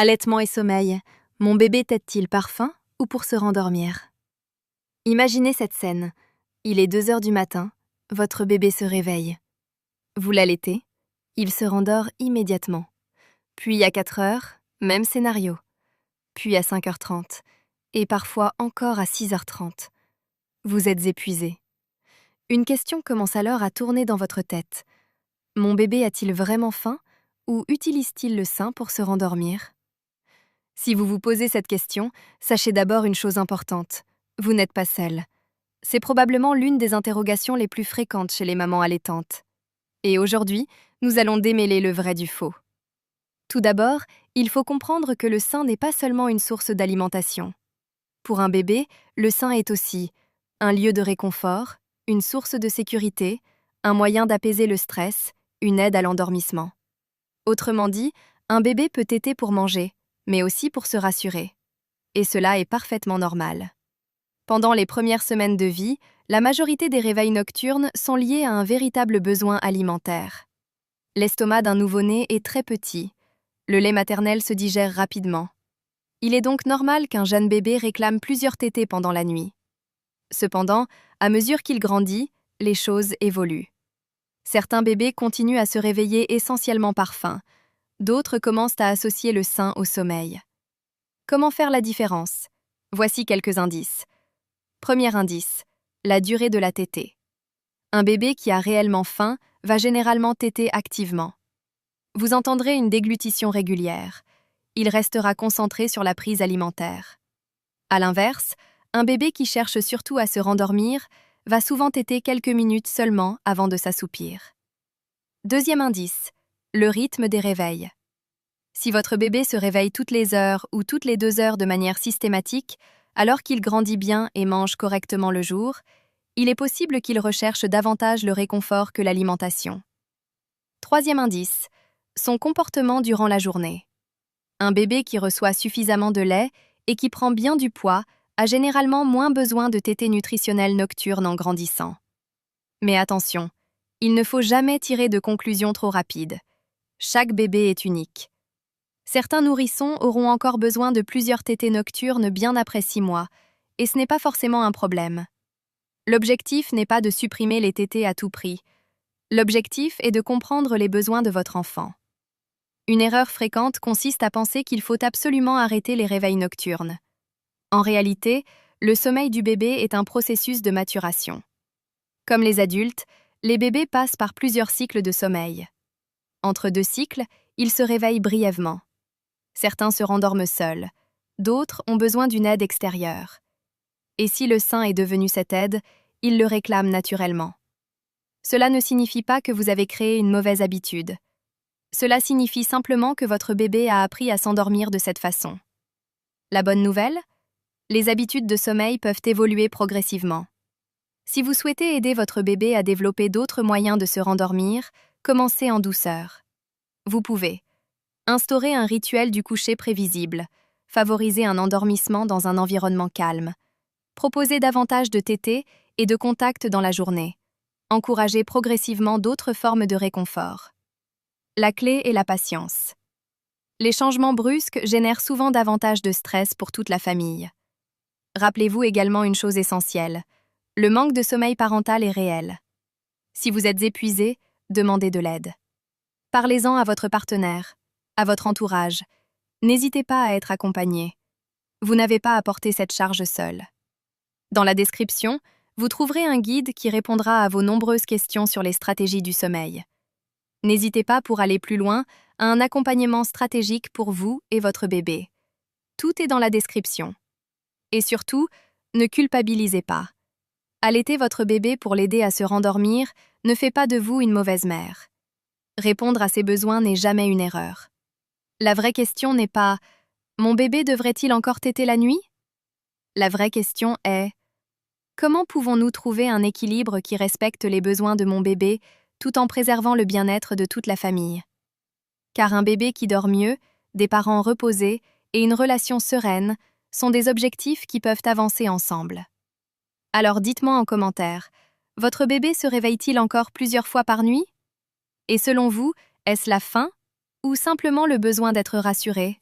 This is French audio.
Allaitement et sommeil. Mon bébé tète-t-il par faim ou pour se rendormir? Imaginez cette scène. Il est 2 heures du matin, votre bébé se réveille. Vous l'allaitez, il se rendort immédiatement. Puis à 4 heures, même scénario. Puis à 5h30, et parfois encore à 6h30. Vous êtes épuisé. Une question commence alors à tourner dans votre tête. Mon bébé a-t-il vraiment faim ou utilise-t-il le sein pour se rendormir? Si vous vous posez cette question, sachez d'abord une chose importante. Vous n'êtes pas seul. C'est probablement l'une des interrogations les plus fréquentes chez les mamans allaitantes. Et aujourd'hui, nous allons démêler le vrai du faux. Tout d'abord, il faut comprendre que le sein n'est pas seulement une source d'alimentation. Pour un bébé, le sein est aussi un lieu de réconfort, une source de sécurité, un moyen d'apaiser le stress, une aide à l'endormissement. Autrement dit, un bébé peut téter pour manger, mais aussi pour se rassurer. Et cela est parfaitement normal. Pendant les premières semaines de vie, la majorité des réveils nocturnes sont liés à un véritable besoin alimentaire. L'estomac d'un nouveau-né est très petit. Le lait maternel se digère rapidement. Il est donc normal qu'un jeune bébé réclame plusieurs tétées pendant la nuit. Cependant, à mesure qu'il grandit, les choses évoluent. Certains bébés continuent à se réveiller essentiellement par faim. D'autres commencent à associer le sein au sommeil. Comment faire la différence? Voici quelques indices. Premier indice, la durée de la tétée. Un bébé qui a réellement faim va généralement téter activement. Vous entendrez une déglutition régulière. Il restera concentré sur la prise alimentaire. À l'inverse, un bébé qui cherche surtout à se rendormir va souvent téter quelques minutes seulement avant de s'assoupir. Deuxième indice, le rythme des réveils. Si votre bébé se réveille toutes les heures ou toutes les 2 heures de manière systématique, alors qu'il grandit bien et mange correctement le jour, il est possible qu'il recherche davantage le réconfort que l'alimentation. Troisième indice, son comportement durant la journée. Un bébé qui reçoit suffisamment de lait et qui prend bien du poids a généralement moins besoin de tétées nutritionnelles nocturnes en grandissant. Mais attention, il ne faut jamais tirer de conclusions trop rapides. Chaque bébé est unique. Certains nourrissons auront encore besoin de plusieurs tétées nocturnes bien après 6 mois, et ce n'est pas forcément un problème. L'objectif n'est pas de supprimer les tétées à tout prix. L'objectif est de comprendre les besoins de votre enfant. Une erreur fréquente consiste à penser qu'il faut absolument arrêter les réveils nocturnes. En réalité, le sommeil du bébé est un processus de maturation. Comme les adultes, les bébés passent par plusieurs cycles de sommeil. Entre 2 cycles, ils se réveillent brièvement. Certains se rendorment seuls, d'autres ont besoin d'une aide extérieure. Et si le sein est devenu cette aide, ils le réclament naturellement. Cela ne signifie pas que vous avez créé une mauvaise habitude. Cela signifie simplement que votre bébé a appris à s'endormir de cette façon. La bonne nouvelle? Les habitudes de sommeil peuvent évoluer progressivement. Si vous souhaitez aider votre bébé à développer d'autres moyens de se rendormir, commencez en douceur. Vous pouvez instaurer un rituel du coucher prévisible, favoriser un endormissement dans un environnement calme, proposer davantage de tétées et de contact dans la journée, encourager progressivement d'autres formes de réconfort. La clé est la patience. Les changements brusques génèrent souvent davantage de stress pour toute la famille. Rappelez-vous également une chose essentielle. Le manque de sommeil parental est réel. Si vous êtes épuisé, demandez de l'aide. Parlez-en à votre partenaire, à votre entourage. N'hésitez pas à être accompagné. Vous n'avez pas à porter cette charge seul. Dans la description, vous trouverez un guide qui répondra à vos nombreuses questions sur les stratégies du sommeil. N'hésitez pas pour aller plus loin à un accompagnement stratégique pour vous et votre bébé. Tout est dans la description. Et surtout, ne culpabilisez pas. Allaiter votre bébé pour l'aider à se rendormir ne fait pas de vous une mauvaise mère. Répondre à ses besoins n'est jamais une erreur. La vraie question n'est pas « Mon bébé devrait-il encore téter la nuit ?» La vraie question est « Comment pouvons-nous trouver un équilibre qui respecte les besoins de mon bébé tout en préservant le bien-être de toute la famille ?» Car un bébé qui dort mieux, des parents reposés et une relation sereine sont des objectifs qui peuvent avancer ensemble. Alors dites-moi en commentaire, votre bébé se réveille-t-il encore plusieurs fois par nuit? Et selon vous, est-ce la faim ou simplement le besoin d'être rassuré?